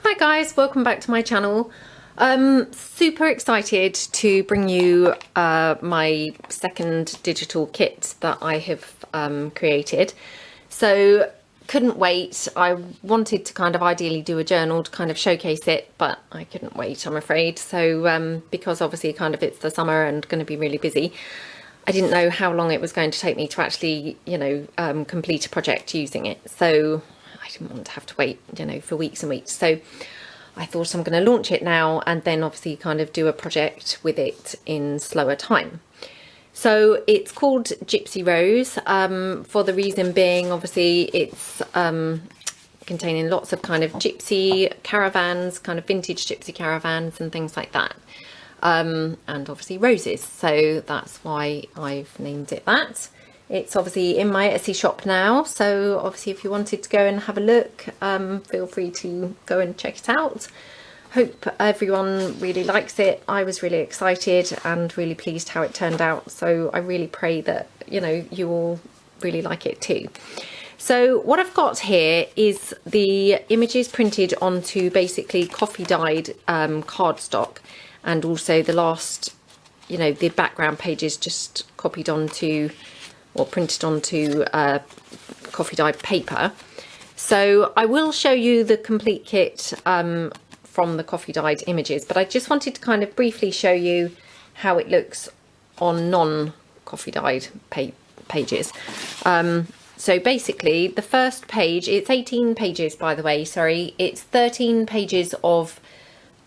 Hi guys, welcome back to my channel. Super excited to bring you my second digital kit that I have created. So couldn't wait. I wanted to kind of ideally do a journal to kind of showcase it, but I couldn't wait, I'm afraid. So because obviously kind of it's the summer and going to be really busy, I didn't know how long it was going to take me to actually, complete a project using it. So I didn't want to have to wait, for weeks and weeks. So I thought I'm going to launch it now and then obviously kind of do a project with it in slower time. So it's called Gypsy Rose, for the reason being, obviously it's containing lots of kind of gypsy caravans, kind of vintage gypsy caravans and things like that. And obviously roses, so that's why I've named it that. It's obviously in my Etsy shop now, so obviously if you wanted to go and have a look, feel free to go and check it out. Hope everyone really likes it. I was really excited and really pleased how it turned out, so I really pray that you all really like it too. So what I've got here is the images printed onto basically coffee dyed cardstock, and also the last, the background pages just copied onto or printed onto coffee dyed paper. So I will show you the complete kit from the coffee dyed images, but I just wanted to kind of briefly show you how it looks on non coffee dyed pages. So basically the first page, it's 18 pages by the way, sorry, it's 13 pages of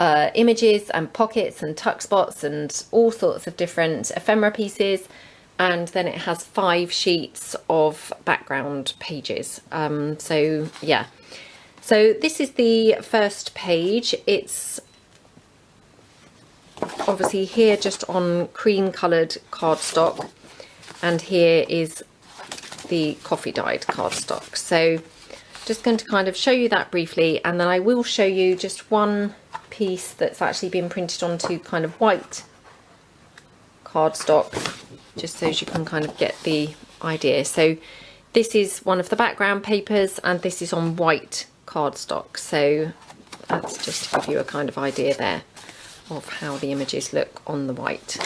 images and pockets and tuck spots and all sorts of different ephemera pieces, and then it has 5 sheets of background pages. So yeah, so this is the first page. It's obviously here just on cream coloured cardstock, and here is the coffee dyed cardstock. So just going to kind of show you that briefly, and then I will show you just one piece that's actually been printed onto kind of white cardstock, just so you can kind of get the idea. So this is one of the background papers and this is on white cardstock, so that's just to give you a kind of idea there of how the images look on the white.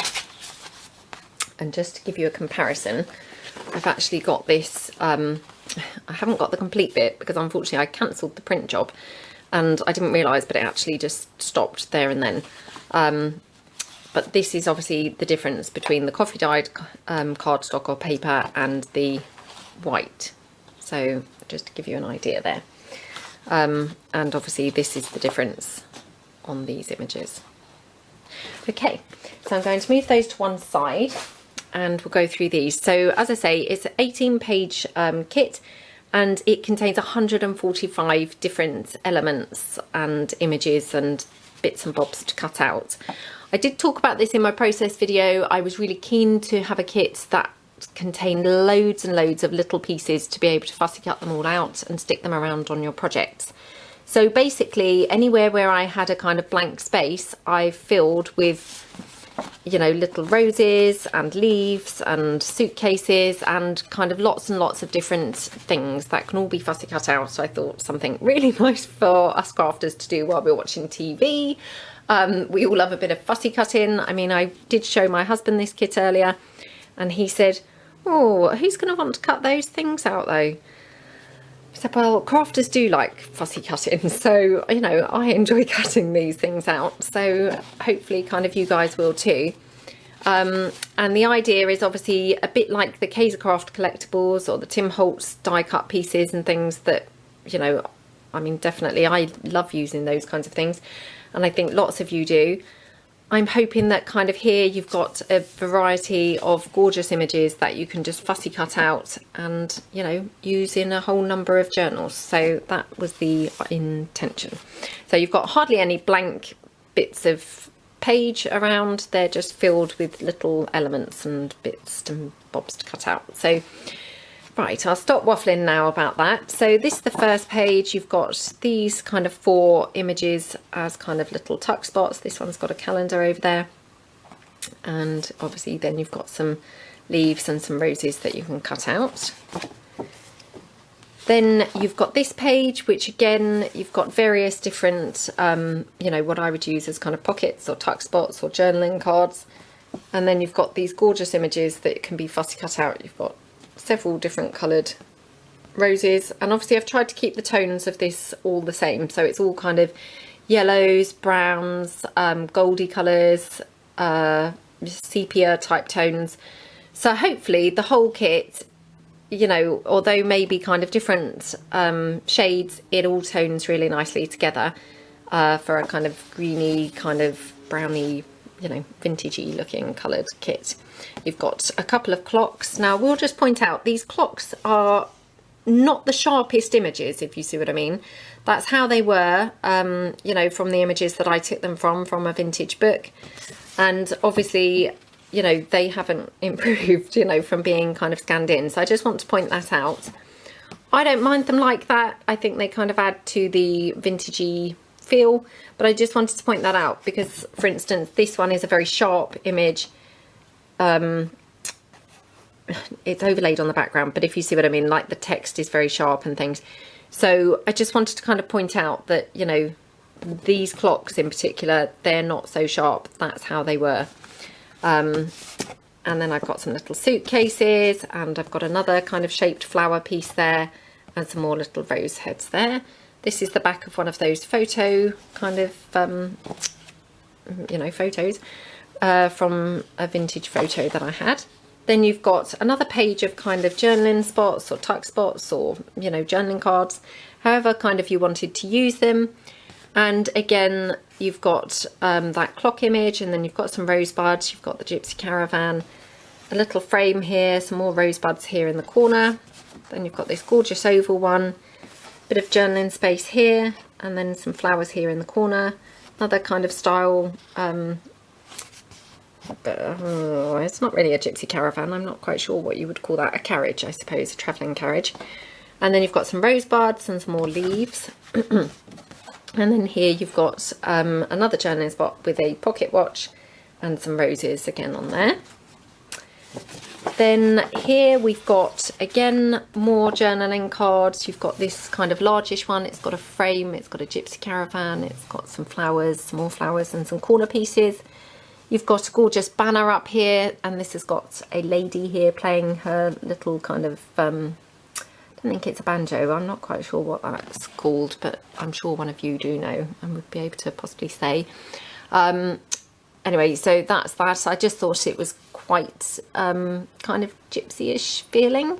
And just to give you a comparison, I've actually got this, I haven't got the complete bit because unfortunately I cancelled the print job and I didn't realise, but it actually just stopped there and then. But this is obviously the difference between the coffee dyed cardstock or paper and the white. So just to give you an idea there. And obviously this is the difference on these images. Okay, so I'm going to move those to one side and we'll go through these. So as I say, it's an 18-page kit, and it contains 145 different elements and images and bits and bobs to cut out. I did talk about this in my process video. I was really keen to have a kit that contained loads and loads of little pieces to be able to fussy cut them all out and stick them around on your projects. So basically anywhere where I had a kind of blank space, I filled with little roses and leaves and suitcases and kind of lots and lots of different things that can all be fussy cut out. So I thought something really nice for us crafters to do while we're watching TV. We all love a bit of fussy cutting. I mean, I did show my husband this kit earlier and he said, oh, who's going to want to cut those things out though? I said, well, crafters do like fussy cutting, so I enjoy cutting these things out, so hopefully kind of you guys will too. And the idea is obviously a bit like the Kaisercraft collectibles or the Tim Holtz die cut pieces and things that I mean, definitely I love using those kinds of things, and I think lots of you do. I'm hoping that kind of here you've got a variety of gorgeous images that you can just fussy cut out and use in a whole number of journals. So that was the intention. So you've got hardly any blank bits of page around, they're just filled with little elements and bits and bobs to cut out. So right, I'll stop waffling now about that. So this is the first page. You've got these kind of 4 images as kind of little tuck spots. This one's got a calendar over there. And obviously then you've got some leaves and some roses that you can cut out. Then you've got this page, which again, you've got various different, you know, what I would use as kind of pockets or tuck spots or journaling cards. And then you've got these gorgeous images that can be fussy cut out. You've got several different coloured roses. And obviously I've tried to keep the tones of this all the same. So it's all kind of yellows, browns, goldy colours, sepia type tones. So hopefully the whole kit, you know, although maybe kind of different shades, it all tones really nicely together for a kind of greeny, kind of browny, you know, vintagey looking coloured kit. You've got a couple of clocks. Now we'll just point out these clocks are not the sharpest images, if you see what I mean. That's how they were, you know, from the images that I took them from a vintage book. And obviously, you know, they haven't improved, you know, from being kind of scanned in. So I just want to point that out. I don't mind them like that. I think they kind of add to the vintagey feel, but I just wanted to point that out because, for instance, this one is a very sharp image. It's overlaid on the background, but if you see what I mean, like the text is very sharp and things. So I just wanted to kind of point out that, you know, these clocks in particular, they're not so sharp. That's how they were. And then I've got some little suitcases, and I've got another kind of shaped flower piece there, and some more little rose heads there. This is the back of one of those photo kind of, you know, photos from a vintage photo that I had. Then you've got another page of kind of journaling spots or tuck spots or, you know, journaling cards, however kind of you wanted to use them. And again, you've got that clock image, and then you've got some rosebuds, you've got the Gypsy Caravan, a little frame here, some more rosebuds here in the corner. Then you've got this gorgeous oval one, bit of journaling space here, and then some flowers here in the corner. Another kind of style, it's not really a Gypsy Caravan, I'm not quite sure what you would call that, a carriage, I suppose, a travelling carriage. And then you've got some rosebuds and some more leaves. And then here you've got another journaling spot with a pocket watch and some roses again on there. Then here we've got, again, more journaling cards. You've got this kind of largish one. It's got a frame, it's got a Gypsy Caravan, it's got some flowers, some more flowers and some corner pieces. You've got a gorgeous banner up here, and this has got a lady here playing her little kind of, I think it's a banjo. I'm not quite sure what that's called, but I'm sure one of you do know and would be able to possibly say. Anyway, so that's that. I just thought it was quite kind of gypsy-ish feeling.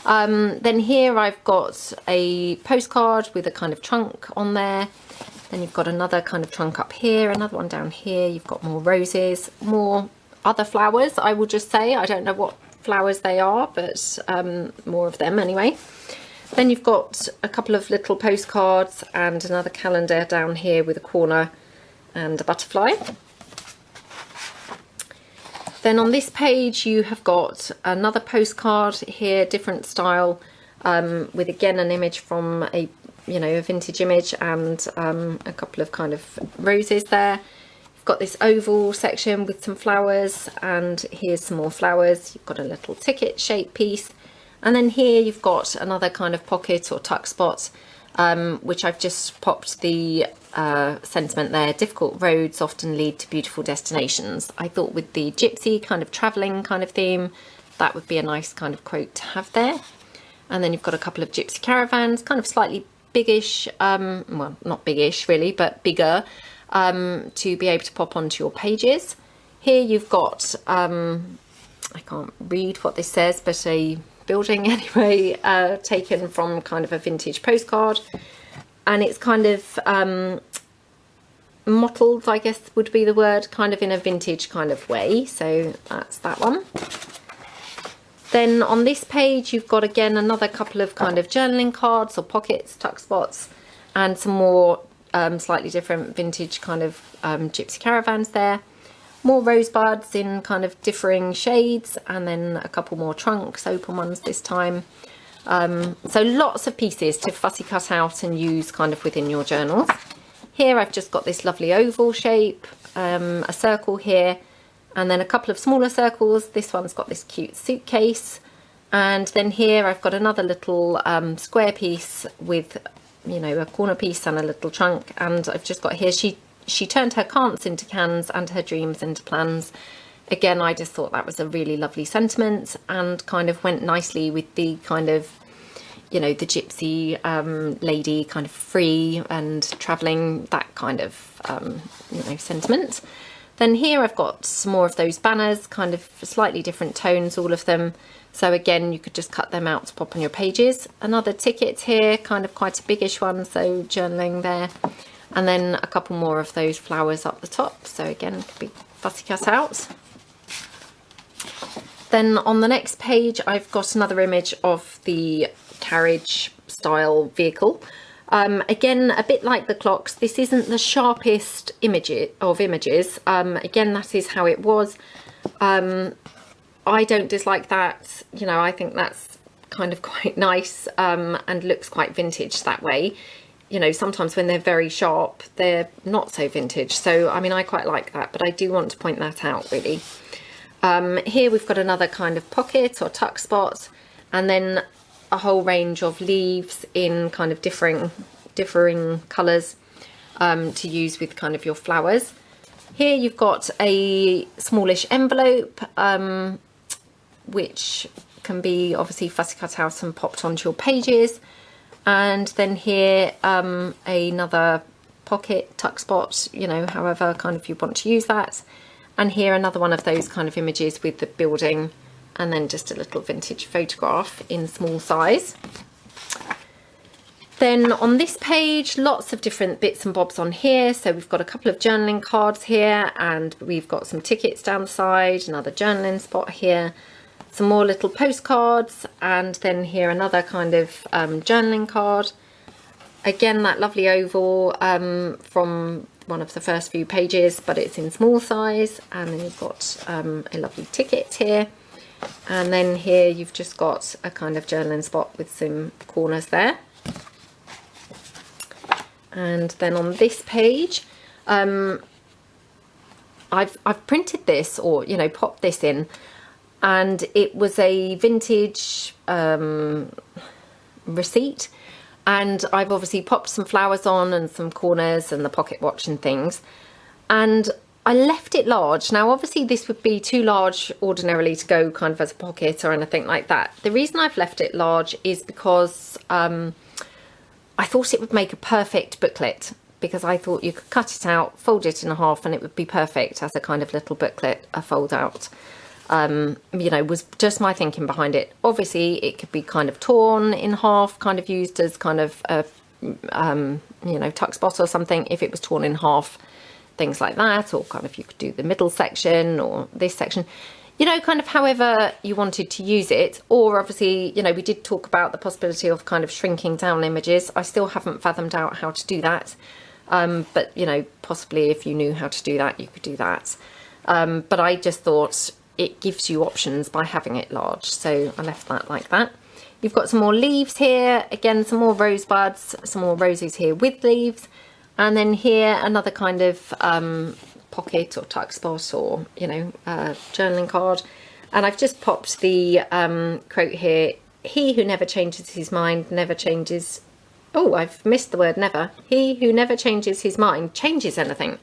Then here I've got a postcard with a kind of trunk on there. Then you've got another kind of trunk up here, another one down here. You've got more roses, more other flowers, I will just say. I don't know what flowers they are, but more of them anyway. Then you've got a couple of little postcards and another calendar down here with a corner and a butterfly. Then on this page you have got another postcard here, different style, with again an image from a, you know, a vintage image, and a couple of kind of roses there. You've got this oval section with some flowers, and here's some more flowers. You've got a little ticket shaped piece, and then here you've got another kind of pocket or tuck spot, which I've just popped the sentiment there: difficult roads often lead to beautiful destinations. I thought with the gypsy kind of travelling kind of theme, that would be a nice kind of quote to have there. And then you've got a couple of Gypsy Caravans, kind of slightly biggish, well, not biggish really, but bigger, to be able to pop onto your pages. Here you've got, I can't read what this says, but a building anyway, taken from kind of a vintage postcard. And it's kind of mottled, I guess would be the word, kind of in a vintage kind of way. So that's that one. Then on this page you've got again another couple of kind of journaling cards or pockets, tuck spots, and some more slightly different vintage kind of Gypsy Caravans there. More rosebuds in kind of differing shades, and then a couple more trunks, open ones this time. So lots of pieces to fussy cut out and use kind of within your journals. Here I've just got this lovely oval shape, a circle here, and then a couple of smaller circles. This one's got this cute suitcase, And then here I've got another little square piece with, you know, a corner piece and a little trunk. And I've just got here, she turned her can'ts into cans and her dreams into plans. Again, I just thought that was a really lovely sentiment and kind of went nicely with the kind of, you know, the gypsy lady, kind of free and travelling, that kind of, you know, sentiment. Then here I've got some more of those banners, kind of slightly different tones, all of them. So again, you could just cut them out to pop on your pages. Another ticket here, kind of quite a biggish one, so journaling there. And then a couple more of those flowers up the top. So again, could be fussy cut out. Then on the next page, I've got another image of the carriage style vehicle. Again, a bit like the clocks, this isn't the sharpest images. Again, that is how it was. I don't dislike that. You know, I think that's kind of quite nice and looks quite vintage that way. You know, sometimes when they're very sharp, they're not so vintage. So, I mean, I quite like that, but I do want to point that out, really. Here we've got another kind of pocket or tuck spot, and then a whole range of leaves in kind of differing colours to use with kind of your flowers. Here you've got a smallish envelope, which can be obviously fussy cut out and popped onto your pages. And then here another pocket, tuck spot, you know, however kind of you want to use that. And here another one of those kind of images with the building, and then just a little vintage photograph in small size. Then on this page, lots of different bits and bobs on here. So we've got a couple of journaling cards here, and we've got some tickets down the side, another journaling spot here, some more little postcards, and then here another kind of journaling card. Again, that lovely oval from one of the first few pages, but it's in small size. And then you've got a lovely ticket here. And then here you've just got a kind of journaling spot with some corners there. And then on this page, I've printed this, or, you know, popped this in, and it was a vintage receipt. And I've obviously popped some flowers on and some corners and the pocket watch and things. And I left it large. Now, obviously this would be too large ordinarily to go kind of as a pocket or anything like that. The reason I've left it large is because I thought it would make a perfect booklet, because I thought you could cut it out, fold it in half, and it would be perfect as a kind of little booklet, a fold out. You know, was just my thinking behind it. Obviously it could be kind of torn in half, kind of used as kind of a, you know, tuck spot or something, if it was torn in half, things like that. Or kind of you could do the middle section or this section, you know, kind of however you wanted to use it. Or obviously, you know, we did talk about the possibility of kind of shrinking down images. I still haven't fathomed out how to do that, but, you know, possibly if you knew how to do that, you could do that. But I just thought it gives you options by having it large, so I left that like that. You've got some more leaves here, again some more rosebuds, some more roses here with leaves, and then here another kind of pocket or tuck spot, or, you know, journaling card. And I've just popped the quote here: "He who never changes his mind never changes." Oh, I've missed the word never. "He who never changes his mind changes anything."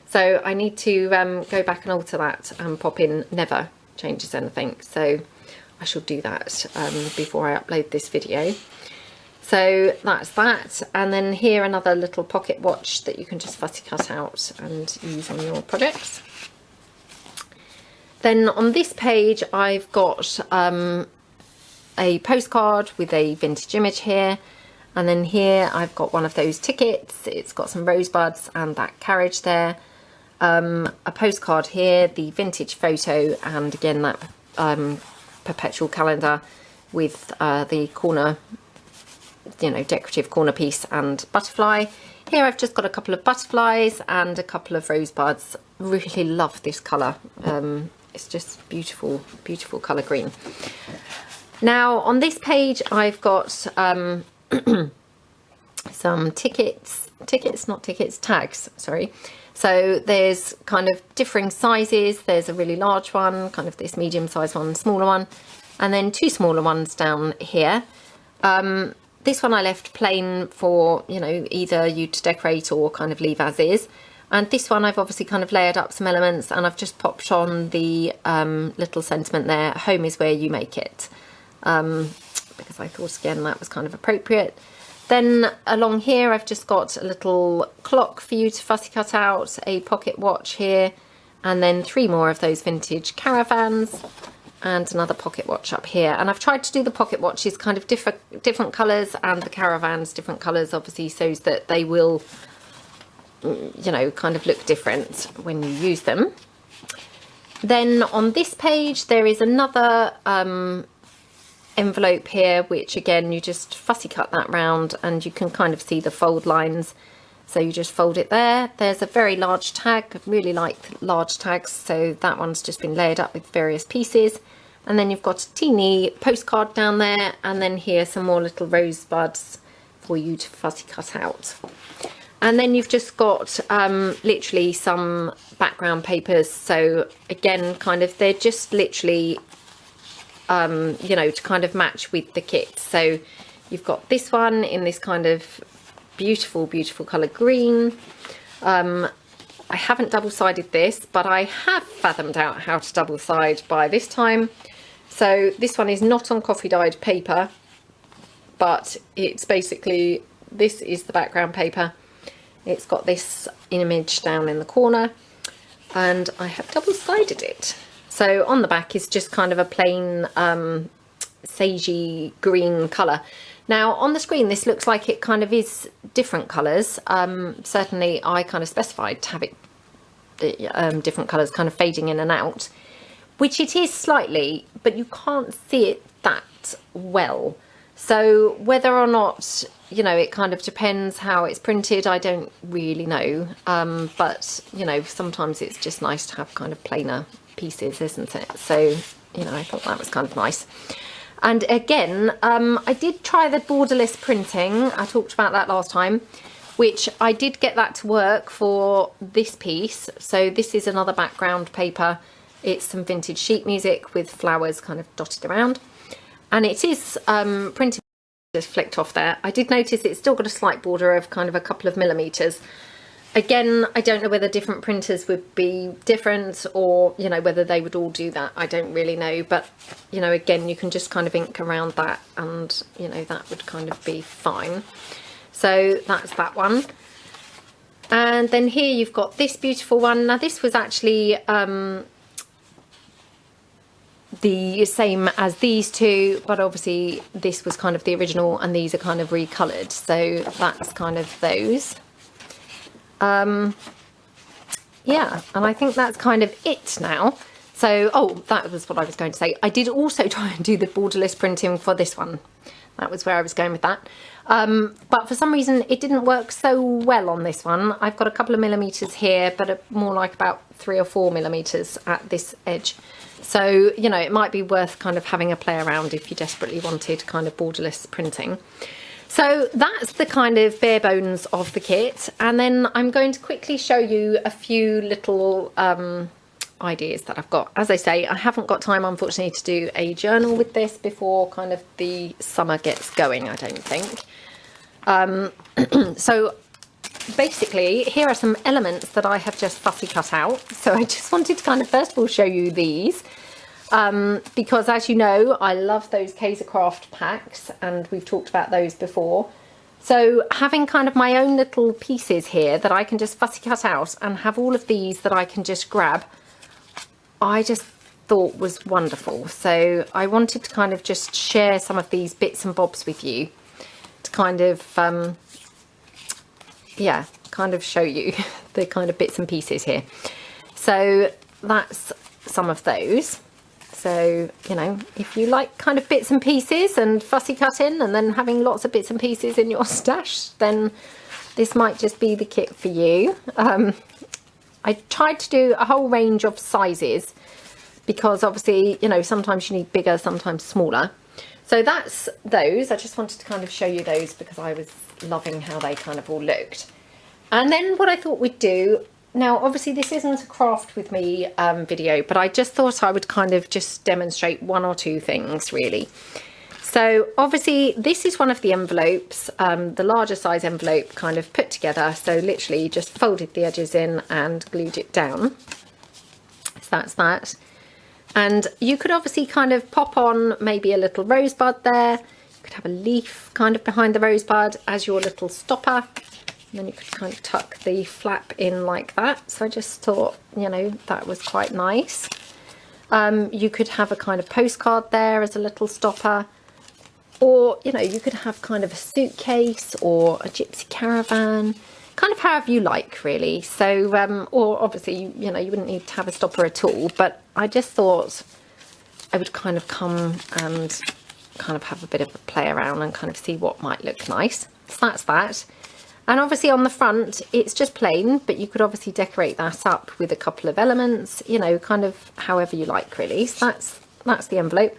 So I need to go back and alter that and pop in "never changes anything." So I shall do that before I upload this video. So that's that. And then here another little pocket watch that you can just fussy cut out and use on your projects. Then on this page I've got a postcard with a vintage image here. And then here I've got one of those tickets. It's got some rosebuds and that carriage there. A postcard here, the vintage photo, and again that perpetual calendar with the corner, you know, decorative corner piece and butterfly. Here I've just got a couple of butterflies and a couple of rosebuds. Really love this colour. It's just beautiful, beautiful colour green. Now on this page I've got some tags, sorry. So there's kind of differing sizes. There's a really large one, kind of this medium sized one, smaller one. and then 2 smaller ones down here. This one I left plain for, you know, either you to decorate or kind of leave as is. And this one I've obviously kind of layered up some elements, and I've just popped on the little sentiment there, home is where you make it. Because I thought again that was kind of appropriate. Then along here I've just got a little clock for you to fussy cut out, a pocket watch here, and then 3 more of those vintage caravans, and another pocket watch up here. And I've tried to do the pocket watches kind of different colours, and the caravans different colours, obviously, so that they will, you know, kind of look different when you use them. Then on this page there is another envelope here, which again you just fussy cut that round, and you can kind of see the fold lines, so you just fold it there. There's a very large tag. I really like large tags, so that one's just been layered up with various pieces. And then you've got a teeny postcard down there, and then here some more little rosebuds for you to fussy cut out. And then you've just got literally some background papers, so again kind of they're just literally you know, to kind of match with the kit. So you've got this one in this kind of beautiful colour green. I haven't double-sided this, but I have fathomed out how to double-side by this time. So this one is not on coffee dyed paper, but it's basically, this is the background paper. It's got this image down in the corner, and I have double-sided it. So on the back is just kind of a plain sagey green colour. Now on the screen this looks like it kind of is different colours. Certainly I kind of specified to have it different colours kind of fading in and out, which it is slightly, but you can't see it that well. So whether or not, you know, it kind of depends how it's printed, I don't really know. But, you know, sometimes it's just nice to have kind of plainer pieces, isn't it? So, you know, I thought that was kind of nice. And again, I did try the borderless printing. I talked about that last time, which I did get that to work for this piece. So this is another background paper. It's some vintage sheet music with flowers kind of dotted around. And it is printed, just flicked off there. I did notice it's still got a slight border of kind of a couple of millimeters. Again, I don't know whether different printers would be different, or, you know, whether they would all do that. I don't really know. But, you know, again, you can just kind of ink around that, and, you know, that would kind of be fine. So that's that one. And then here you've got this beautiful one. Now this was actually the same as these two, but obviously this was kind of the original and these are kind of recoloured. So that's kind of those. Yeah, and I think that's kind of it now. So, oh, that was what I was going to say. I did also try and do the borderless printing for this one. That was where I was going with that. But for some reason it didn't work so well on this one. I've got a couple of millimeters here, but more like about 3 or 4 millimeters at this edge. So, you know, it might be worth kind of having a play around if you desperately wanted kind of borderless printing. So that's the kind of bare bones of the kit. And then I'm going to quickly show you a few little ideas that I've got. As I say, I haven't got time, unfortunately, to do a journal with this before kind of the summer gets going, I don't think. So basically, here are some elements that I have just fussy cut out. So I just wanted to kind of first of all show you these. Because as you know, I love those Kaisercraft packs, and we've talked about those before. So having kind of my own little pieces here that I can just fussy cut out and have all of these that I can just grab, I just thought was wonderful. So I wanted to kind of just share some of these bits and bobs with you to kind of, yeah, kind of show you the kind of bits and pieces here. So that's some of those. So, you know, if you like kind of bits and pieces and fussy cutting and then having lots of bits and pieces in your stash, then this might just be the kit for you. I tried to do a whole range of sizes because obviously, you know, sometimes you need bigger, sometimes smaller. So that's those. I just wanted to kind of show you those because I was loving how they kind of all looked. And then what I thought we'd do Now, obviously this isn't a craft with me video, but I just thought I would kind of just demonstrate one or two things really. So obviously this is one of the envelopes, the larger size envelope kind of put together. So literally just folded the edges in and glued it down. So that's that. And you could obviously kind of pop on maybe a little rosebud there. You could have a leaf kind of behind the rosebud as your little stopper. And then you could kind of tuck the flap in like that. So I just thought, you know, that was quite nice. You could have a kind of postcard there as a little stopper. Or, you know, you could have kind of a suitcase or a gypsy caravan. Kind of however you like, really. So, or obviously, you know, you wouldn't need to have a stopper at all. But I just thought I would kind of come and kind of have a bit of a play around and kind of see what might look nice. So that's that. And obviously on the front, it's just plain, but you could obviously decorate that up with a couple of elements, you know, kind of however you like, really. So that's the envelope.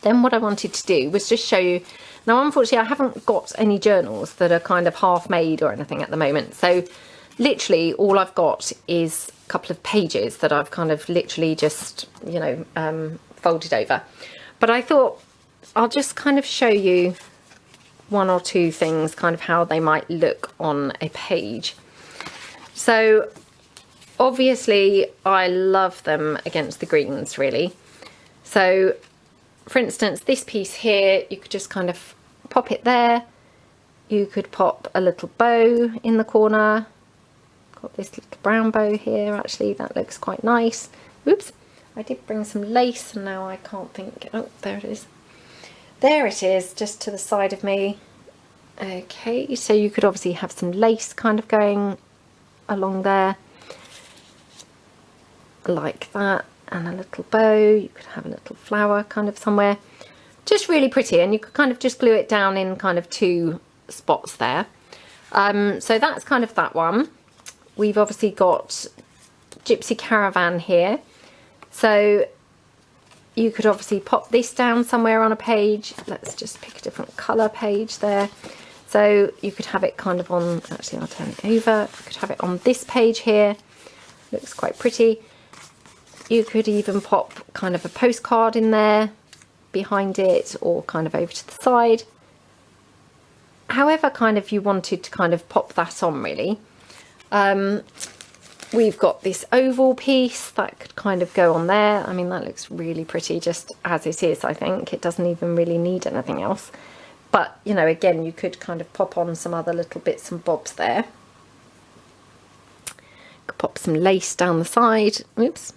Then what I wanted to do was just show you. Now, unfortunately, I haven't got any journals that are kind of half made or anything at the moment. So literally all I've got is a couple of pages that I've kind of literally just, you know, folded over. But I thought I'll just kind of show you one or two things, kind of how they might look on a page. So obviously I love them against the greens, really. So for instance, this piece here, you could just kind of pop it there. You could pop a little bow in the corner. Got this little brown bow here, actually, that looks quite nice. Oops, I did bring some lace and now I can't think. Oh, there it is. There it is, just to the side of me. Okay, so you could obviously have some lace kind of going along there. Like that. And a little bow. You could have a little flower kind of somewhere. Just really pretty. And you could kind of just glue it down in kind of two spots there. So that's kind of that one. We've obviously got Gypsy Caravan here. So you could obviously pop this down somewhere on a page. Let's just pick a different colour page there. So you could have it kind of on, actually I'll turn it over. You could have it on this page here. Looks quite pretty. You could even pop kind of a postcard in there behind it or kind of over to the side. However kind of you wanted to kind of pop that on, really. We've got this oval piece that could kind of go on there. I mean, that looks really pretty just as it is, I think. It doesn't even really need anything else. But, you know, again, you could kind of pop on some other little bits and bobs there. Could pop some lace down the side. Oops.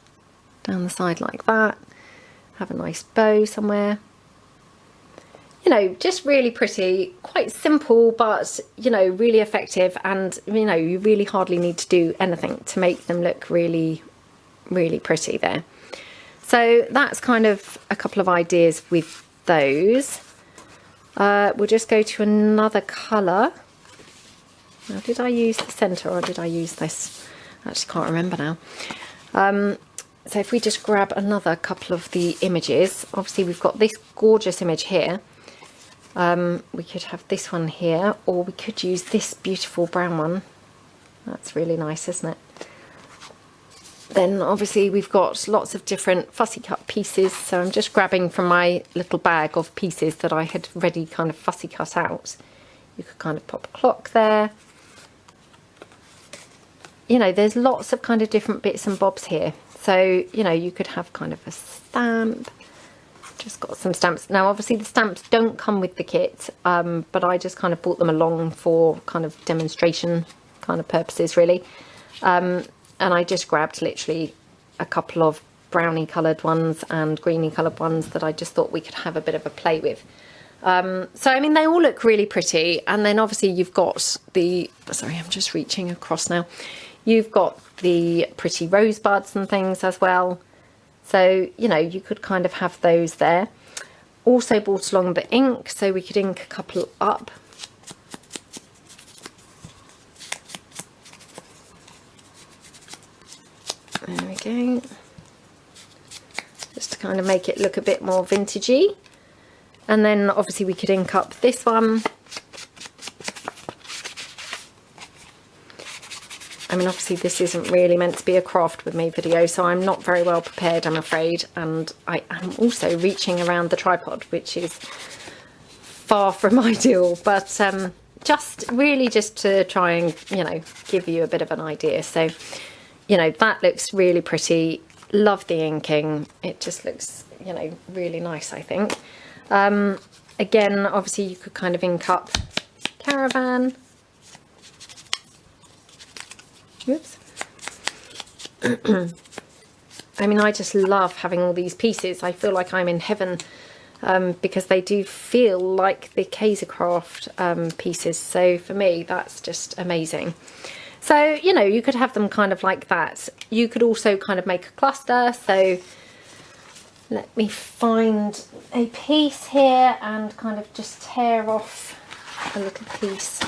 Down the side like that. Have a nice bow somewhere. You know, just really pretty, quite simple, but, you know, really effective. And, you know, you really hardly need to do anything to make them look really, really pretty there. So that's kind of a couple of ideas with those. We'll just go to another colour. Now, did I use the centre or did I use this? I actually can't remember now. So if we just grab another couple of the images, obviously we've got this gorgeous image here. We could have this one here, or we could use this beautiful brown one. That's really nice, isn't it? Then obviously we've got lots of different fussy cut pieces. So I'm just grabbing from my little bag of pieces that I had ready kind of fussy cut out. You could kind of pop a clock there. You know, there's lots of kind of different bits and bobs here. So, you know, you could have kind of a stamp. Just got some stamps. Now, obviously the stamps don't come with the kit, but I just kind of brought them along for kind of demonstration kind of purposes, really. And I just grabbed literally a couple of brownie coloured ones and greeny coloured ones that I just thought we could have a bit of a play with. So, I mean, they all look really pretty. And then obviously you've got the, sorry, I'm just reaching across now. You've got the pretty rosebuds and things as well. So, you know, you could kind of have those there. Also brought along the ink, so we could ink a couple up. There we go. Just to kind of make it look a bit more vintagey. And then obviously we could ink up this one. I mean, obviously this isn't really meant to be a craft with me video, so I'm not very well prepared, I'm afraid. And I am also reaching around the tripod, which is far from ideal, but just to try and, you know, give you a bit of an idea. So, you know, that looks really pretty. Love the inking. It just looks, you know, really nice, I think. Again, obviously you could kind of ink up caravan. Oops. I mean, I just love having all these pieces. I feel like I'm in heaven, because they do feel like the Kaisercraft pieces. So for me, that's just amazing. So, you know, you could have them kind of like that. You could also kind of make a cluster. So let me find a piece here and kind of just tear off a little piece.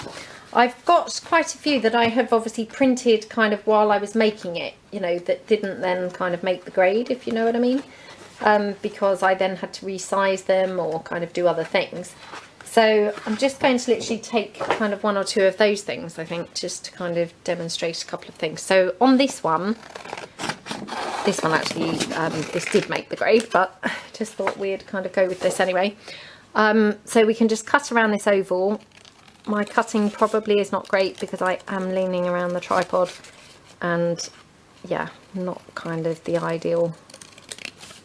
I've got quite a few that I have obviously printed kind of while I was making it, you know, that didn't then kind of make the grade, if you know what I mean, because I then had to resize them or kind of do other things. So I'm just going to literally take kind of one or two of those things, I think, just to kind of demonstrate a couple of things. So on this one actually, this did make the grade, but I just thought we'd kind of go with this anyway. So we can just cut around this oval. My cutting probably is not great because I am leaning around the tripod, and yeah, not kind of the ideal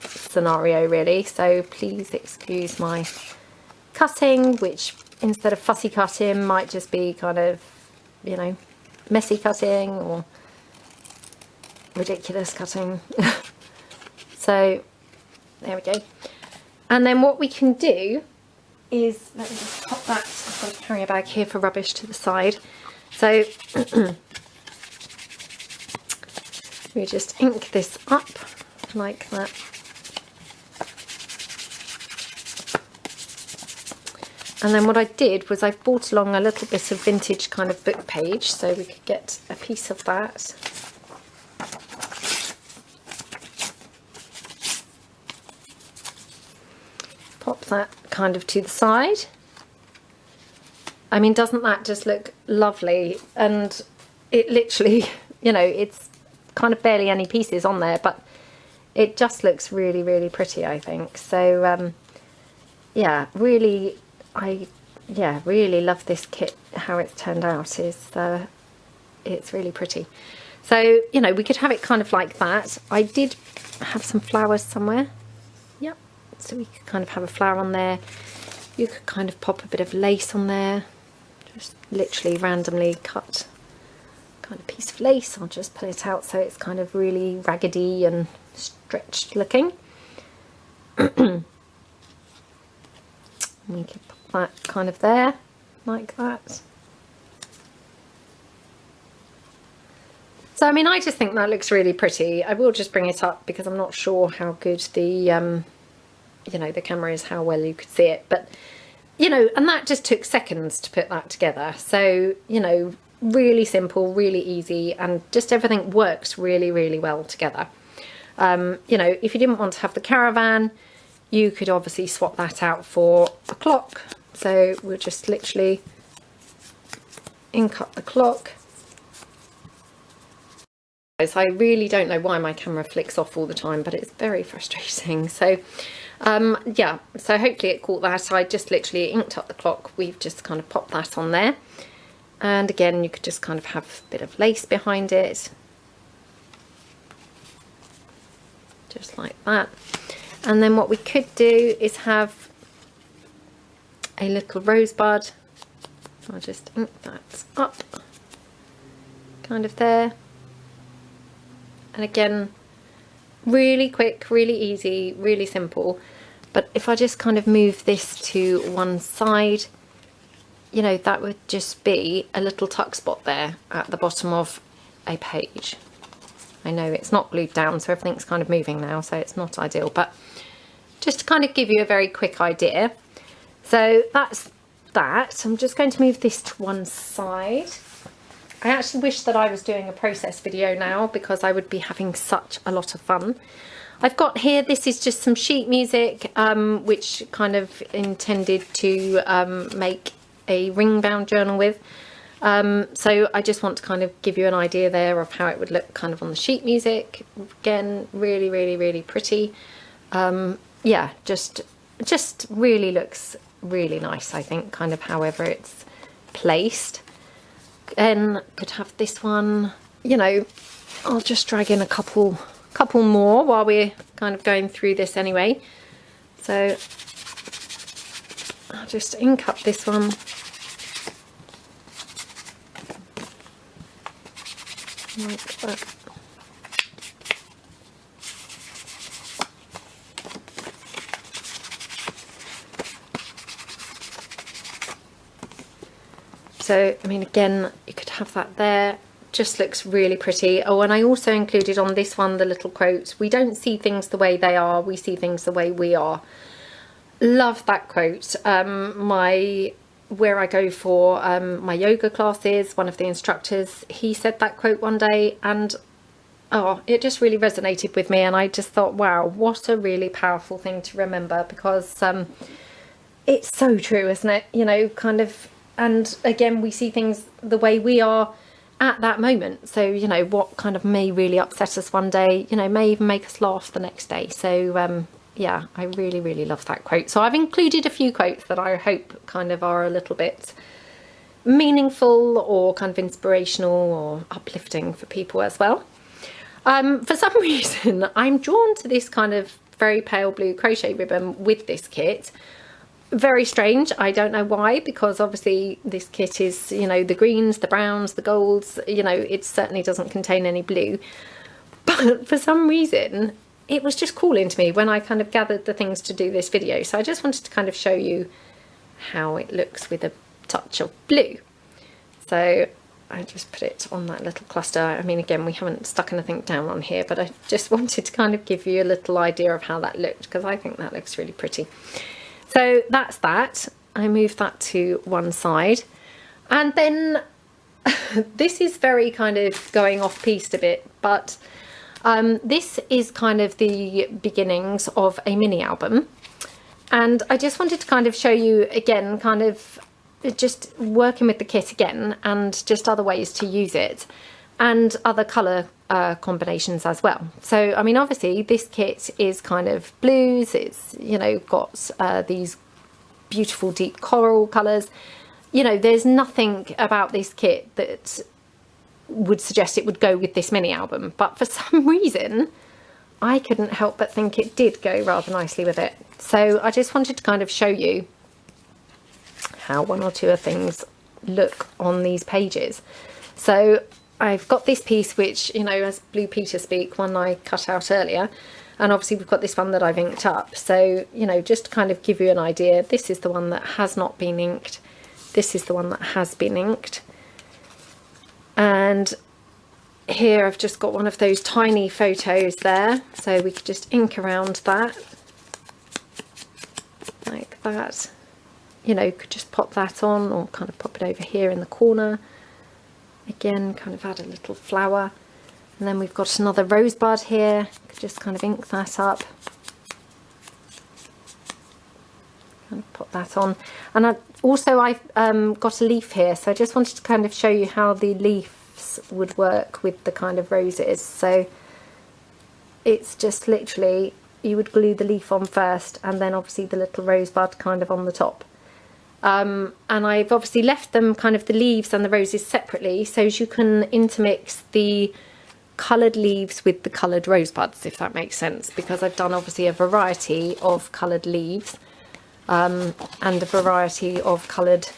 scenario really. So please excuse my cutting, which instead of fussy cutting might just be kind of, you know, messy cutting or ridiculous cutting. So there we go. And then what we can do is, let me just pop that, I've got a carrier bag here for rubbish to the side. So we just ink this up like that. And then what I did was I brought along a little bit of vintage kind of book page, so we could get a piece of that. Pop that kind of to the side. I mean, doesn't that just look lovely? And it literally, you know, it's kind of barely any pieces on there, but it just looks really, really pretty, I think. So, yeah, really, really love this kit. How it's turned out is, it's really pretty. So, you know, we could have it kind of like that. I did have some flowers somewhere. Yep. So we could kind of have a flower on there. You could kind of pop a bit of lace on there. Just literally randomly cut kind of piece of lace. I'll just pull it out so it's kind of really raggedy and stretched looking. We could pop that kind of there, like that. So, I mean, I just think that looks really pretty. I will just bring it up because I'm not sure how good the, you know, the camera is, how well you could see it. But, you know, and that just took seconds to put that together. So, you know, really simple, really easy, and just everything works really, really well together. You know, if you didn't want to have the caravan, you could obviously swap that out for a clock. So we'll just literally ink up the clock. So I really don't know why my camera flicks off all the time, but it's very frustrating. So yeah, so hopefully it caught that. I just literally inked up the clock. We've just kind of popped that on there. And again, you could just kind of have a bit of lace behind it. Just like that. And then what we could do is have a little rosebud. I'll just ink that up, kind of there. And again, really quick, really easy, really simple. But if I just kind of move this to one side, you know, that would just be a little tuck spot there at the bottom of a page. I know it's not glued down, so everything's kind of moving now, so it's not ideal, but just to kind of give you a very quick idea. So that's that. I'm just going to move this to one side. I actually wish that I was doing a process video now because I would be having such a lot of fun. I've got here, this is just some sheet music, which kind of intended to make a ring bound journal with. So I just want to kind of give you an idea there of how it would look kind of on the sheet music. Again, really, really, really pretty. Yeah, just really looks really nice, I think, kind of however it's placed. Then could have this one, you know, I'll just drag in a couple more while we're kind of going through this anyway. So I'll just ink up this one. Like that. So, I mean, again, you could have that there. Just looks really pretty. Oh, and I also included on this one the little quote, "We don't see things the way they are, we see things the way we are." Love that quote. Where I go for my yoga classes, one of the instructors, he said that quote one day, and oh, it just really resonated with me, and I just thought, wow, what a really powerful thing to remember, because it's so true, isn't it? You know, kind of, and again, we see things the way we are at that moment. So, you know, what kind of may really upset us one day, you know, may even make us laugh the next day. So yeah, I really, really love that quote. So I've included a few quotes that I hope kind of are a little bit meaningful or kind of inspirational or uplifting for people as well. For some reason, I'm drawn to this kind of very pale blue crochet ribbon with this kit. Very strange. I don't know why, because obviously this kit is, you know, the greens, the browns, the golds, you know, it certainly doesn't contain any blue. But for some reason, it was just calling to me when I kind of gathered the things to do this video. So I just wanted to kind of show you how it looks with a touch of blue. So I just put it on that little cluster. I mean, again, we haven't stuck anything down on here, but I just wanted to kind of give you a little idea of how that looked, because I think that looks really pretty. So that's that. I moved that to one side. And then this is very kind of going off piste a bit, but this is kind of the beginnings of a mini album, and I just wanted to kind of show you again kind of just working with the kit again, and just other ways to use it, and other colour combinations as well. So I mean, obviously this kit is kind of blues, it's, you know, got these beautiful deep coral colours. You know, there's nothing about this kit that would suggest it would go with this mini album, but for some reason I couldn't help but think it did go rather nicely with it. So I just wanted to kind of show you how one or two of things look on these pages. So I've got this piece which, you know, as Blue Peter speak, one I cut out earlier, and obviously we've got this one that I've inked up. So, you know, just to kind of give you an idea, this is the one that has not been inked, this is the one that has been inked. And here I've just got one of those tiny photos there, so we could just ink around that like that. You know, could just pop that on, or kind of pop it over here in the corner. Again, kind of add a little flower. And then we've got another rosebud here, could just kind of ink that up. Kind of pop that on. And I've got a leaf here, so I just wanted to kind of show you how the leaves would work with the kind of roses. So it's just literally, you would glue the leaf on first, and then obviously the little rosebud kind of on the top. And I've obviously left them kind of the leaves and the roses separately, so you can intermix the coloured leaves with the coloured rosebuds, if that makes sense, because I've done obviously a variety of coloured leaves and a variety of coloured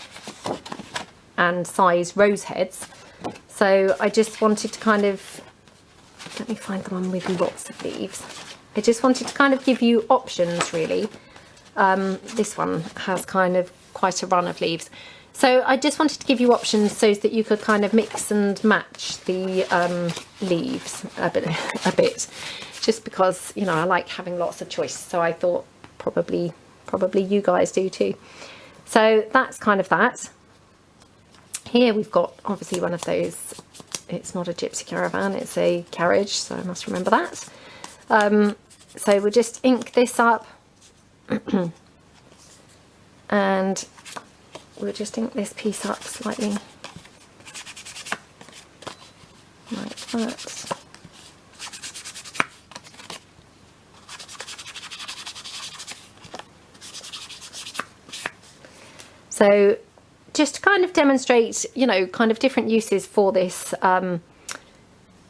and size rose heads. So I just wanted to kind of, let me find the one with lots of leaves. I just wanted to kind of give you options, really. This one has kind of quite a run of leaves. So I just wanted to give you options so that you could kind of mix and match the leaves a bit, just because, you know, I like having lots of choice. So I thought probably you guys do too. So that's kind of that. Here we've got obviously one of those, it's not a gypsy caravan, it's a carriage, so I must remember that. So we'll just ink this up and we'll just ink this piece up slightly that. So just to kind of demonstrate, you know, kind of different uses for this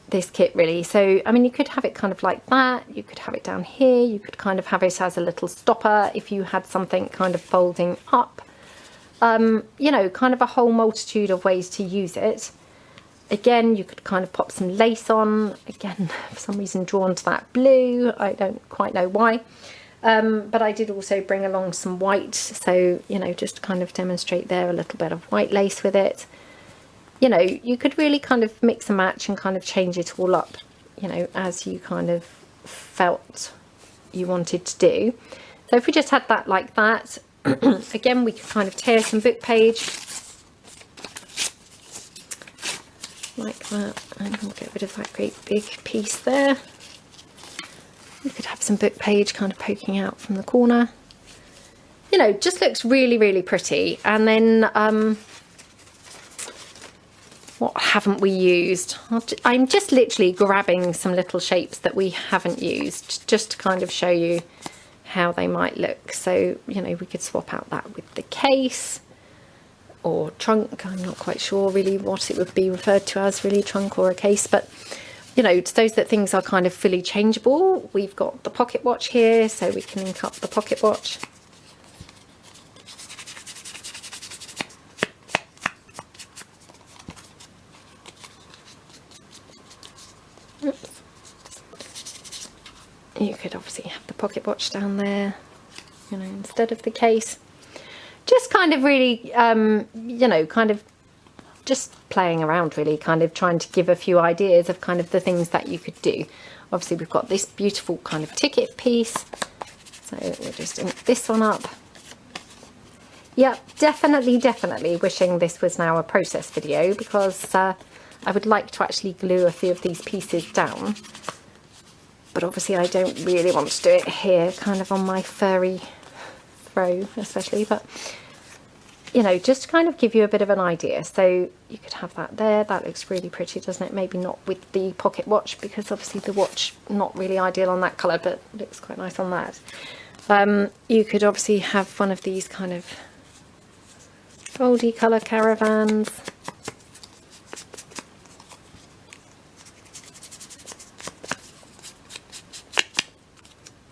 this kit really. So I mean, you could have it kind of like that, you could have it down here, you could kind of have it as a little stopper if you had something kind of folding up. You know, kind of a whole multitude of ways to use it. Again, you could kind of pop some lace on. Again, for some reason drawn to that blue, I don't quite know why. But I did also bring along some white, so, you know, just to kind of demonstrate there, a little bit of white lace with it. You know, you could really kind of mix and match and kind of change it all up, you know, as you kind of felt you wanted to do. So if we just had that like that, again, we could kind of tear some book page like that, and we'll get rid of that great big piece there. You could have some book page kind of poking out from the corner. You know, just looks really, really pretty. And then what haven't we used? I'm just literally grabbing some little shapes that we haven't used just to kind of show you how they might look. So, you know, we could swap out that with the case or trunk. I'm not quite sure really what it would be referred to as, really, trunk or a case, but you know, to those that things are kind of fully changeable, we've got the pocket watch here, so we can link up the pocket watch. Oops. You could obviously have the pocket watch down there, you know, instead of the case. Just kind of really, you know, kind of just playing around really, kind of trying to give a few ideas of kind of the things that you could do. Obviously we've got this beautiful kind of ticket piece, so we'll just ink this one up. Yeah, definitely wishing this was now a process video, because I would like to actually glue a few of these pieces down, but obviously I don't really want to do it here, kind of on my furry throw especially, but you know, just to kind of give you a bit of an idea. So you could have that there. That looks really pretty, doesn't it? Maybe not with the pocket watch, because obviously the watch not really ideal on that colour, but looks quite nice on that. You could obviously have one of these kind of goldy colour caravans.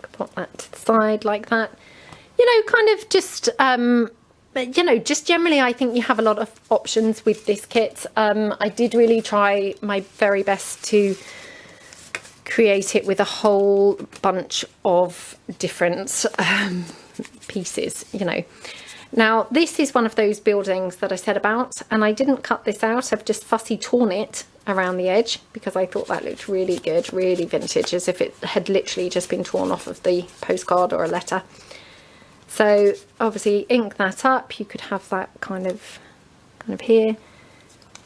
Could pop that to the side like that. You know, kind of just but, you know, just generally, I think you have a lot of options with this kit. I did really try my very best to create it with a whole bunch of different pieces, you know. Now, this is one of those buildings that I said about, and I didn't cut this out. I've just fussy torn it around the edge because I thought that looked really good, really vintage, as if it had literally just been torn off of the postcard or a letter. So obviously ink that up. You could have that kind of here.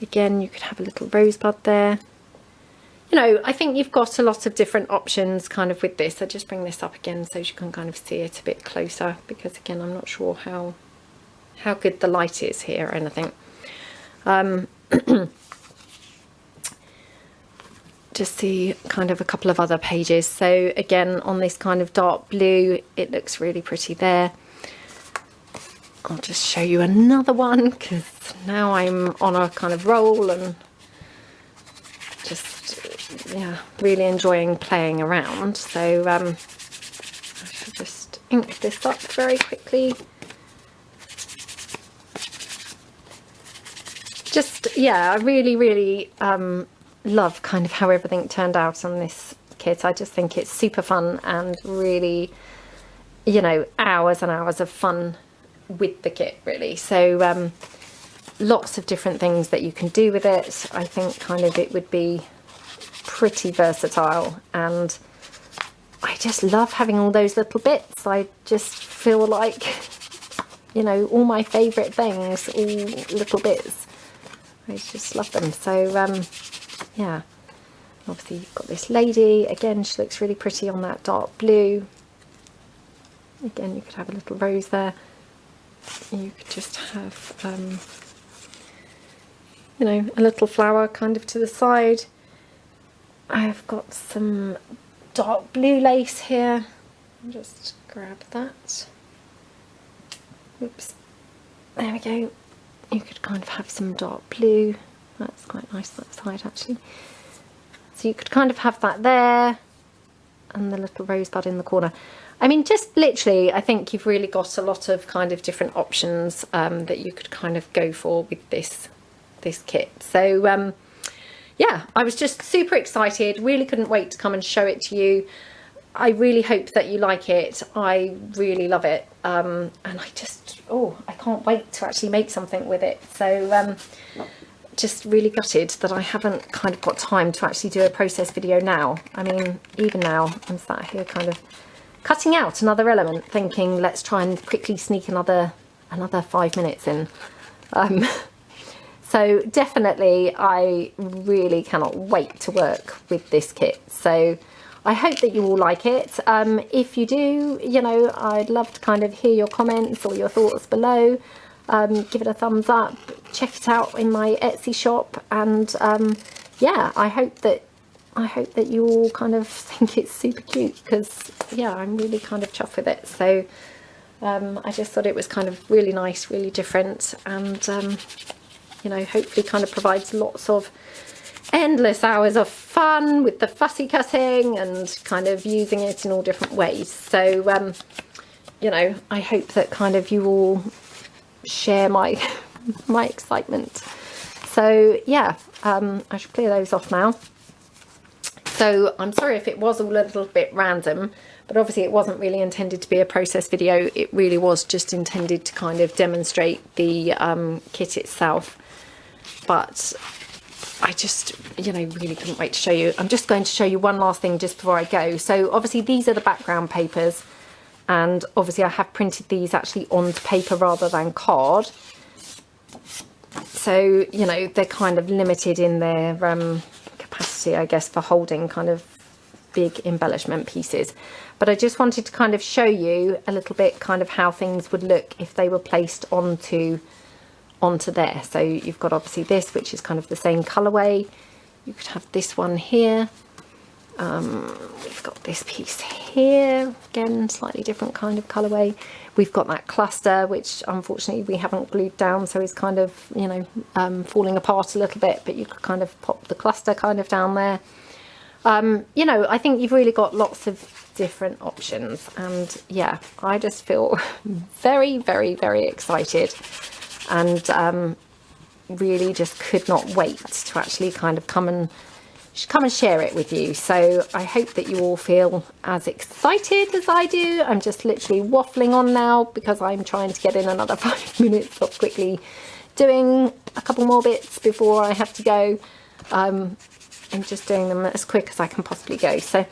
Again, you could have a little rosebud there. You know, I think you've got a lot of different options kind of with this. I just bring this up again so you can kind of see it a bit closer, because again, I'm not sure how good the light is here or anything. Just see kind of a couple of other pages. So again, on this kind of dark blue, it looks really pretty there. I'll just show you another one, because now I'm on a kind of roll and just, yeah, really enjoying playing around. So I should just ink this up very quickly. Just, yeah, I really love kind of how everything turned out on this kit. I just think it's super fun and really, you know, hours and hours of fun with the kit really. So lots of different things that you can do with it. I think kind of it would be pretty versatile, and I just love having all those little bits. I just feel like, you know, all my favourite things, all little bits, I just love them. So yeah, obviously you've got this lady, again she looks really pretty on that dark blue. Again, you could have a little rose there. You could just have you know, a little flower kind of to the side. I've got some dark blue lace here. I'll just grab that. Oops. There we go. You could kind of have some dark blue. That's quite nice, that side actually. So you could kind of have that there, and the little rosebud in the corner. I mean, just literally, I think you've really got a lot of kind of different options that you could kind of go for with this kit. So yeah, I was just super excited, really couldn't wait to come and show it to you. I really hope that you like it. I really love it, and I just, I can't wait to actually make something with it. So just really gutted that I haven't kind of got time to actually do a process video now. I mean, even now I'm sat here kind of cutting out another element, thinking let's try and quickly sneak another 5 minutes in. So definitely I really cannot wait to work with this kit. So I hope that you all like it. If you do, you know, I'd love to kind of hear your comments or your thoughts below. Give it a thumbs up, check it out in my Etsy shop, and yeah, I hope that you all kind of think it's super cute, because yeah, I'm really kind of chuffed with it. So I just thought it was kind of really nice, really different, and you know, hopefully kind of provides lots of endless hours of fun with the fussy cutting and kind of using it in all different ways. So you know, I hope that kind of you all share my excitement. So yeah, I should clear those off now. So I'm sorry if it was all a little bit random, but obviously it wasn't really intended to be a process video. It really was just intended to kind of demonstrate the kit itself. But I just, you know, really couldn't wait to show you. I'm just going to show you one last thing just before I go. So obviously these are the background papers, and obviously I have printed these actually onto paper rather than card. So, you know, they're kind of limited in their capacity, I guess, for holding kind of big embellishment pieces. But I just wanted to kind of show you a little bit kind of how things would look if they were placed onto there. So you've got obviously this, which is kind of the same colorway. You could have this one here. We've got this piece here, again slightly different kind of colorway. We've got that cluster, which unfortunately we haven't glued down, so it's kind of, you know, falling apart a little bit, but you could kind of pop the cluster kind of down there. You know, I think you've really got lots of different options, and yeah, I just feel very, very, very excited, and really just could not wait to actually kind of come and share it with you. So I hope that you all feel as excited as I do. I'm just literally waffling on now because I'm trying to get in another 5 minutes of quickly doing a couple more bits before I have to go. I'm just doing them as quick as I can possibly go. So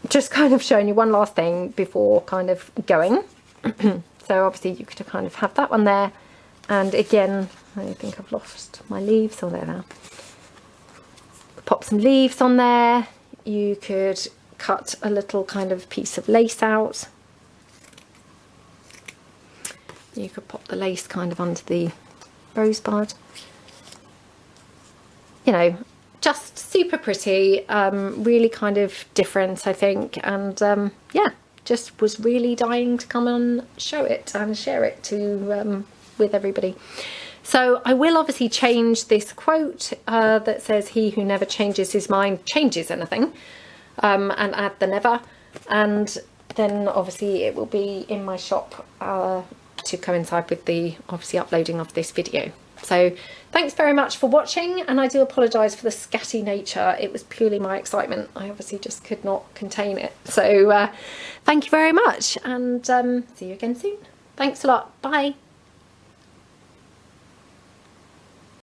just kind of showing you one last thing before kind of going. So obviously you could kind of have that one there, and again, I think I've lost my leaves. Oh, there now. Pop some leaves on there. You could cut a little kind of piece of lace out. You could pop the lace kind of onto the rosebud. You know, just super pretty, really kind of different, I think, and yeah, just was really dying to come and show it and share it to with everybody. So I will obviously change this quote that says, "He who never changes his mind changes anything," and add the never, and then obviously it will be in my shop to coincide with the obviously uploading of this video. So thanks very much for watching, and I do apologise for the scatty nature. It was purely my excitement. I obviously just could not contain it. So thank you very much, and see you again soon. Thanks a lot. Bye.